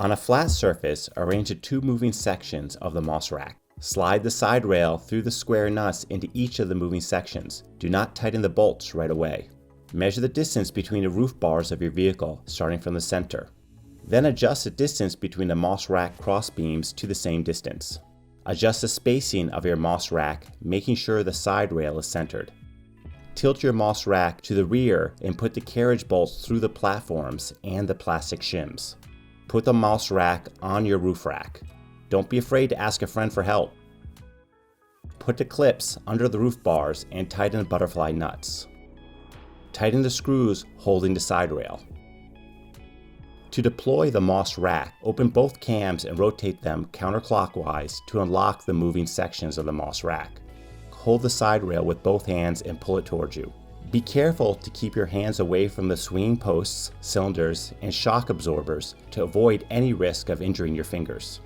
On a flat surface, arrange the two moving sections of the MOS rack. Slide the side rail through the square nuts into each of the moving sections. Do not tighten the bolts right away. Measure the distance between the roof bars of your vehicle, starting from the center. Then adjust the distance between the MOS rack cross beams to the same distance. Adjust the spacing of your MOS rack, making sure the side rail is centered. Tilt your MOS rack to the rear and put the carriage bolts through the platforms and the plastic shims. Put the MOS rack on your roof rack. Don't be afraid to ask a friend for help. Put the clips under the roof bars and tighten the butterfly nuts. Tighten the screws holding the side rail. To deploy the MOS rack, open both cams and rotate them counterclockwise to unlock the moving sections of the MOS rack. Hold the side rail with both hands and pull it towards you. Be careful to keep your hands away from the swinging posts, cylinders, and shock absorbers to avoid any risk of injuring your fingers.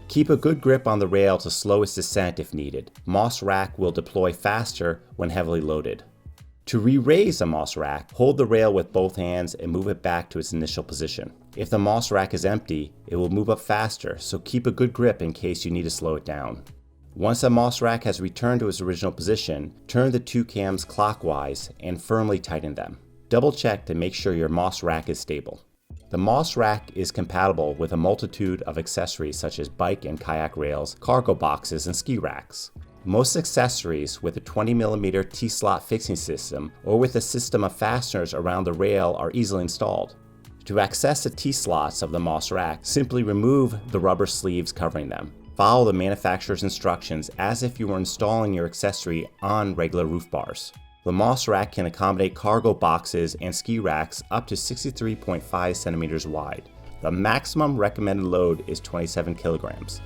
Keep a good grip on the rail to slow its descent if needed. MOS rack will deploy faster when heavily loaded. To re-raise a MOS rack, hold the rail with both hands and move it back to its initial position. If the MOS rack is empty, it will move up faster, so keep a good grip in case you need to slow it down. Once the MOS rack has returned to its original position, turn the two cams clockwise and firmly tighten them. Double check to make sure your MOS rack is stable. The MOS rack is compatible with a multitude of accessories such as bike and kayak rails, cargo boxes, and ski racks. Most accessories with a 20mm T-slot fixing system or with a system of fasteners around the rail are easily installed. To access the T-slots of the MOS rack, simply remove the rubber sleeves covering them. Follow the manufacturer's instructions as if you were installing your accessory on regular roof bars. The MOS rack can accommodate cargo boxes and ski racks up to 63.5 centimeters wide. The maximum recommended load is 27 kilograms.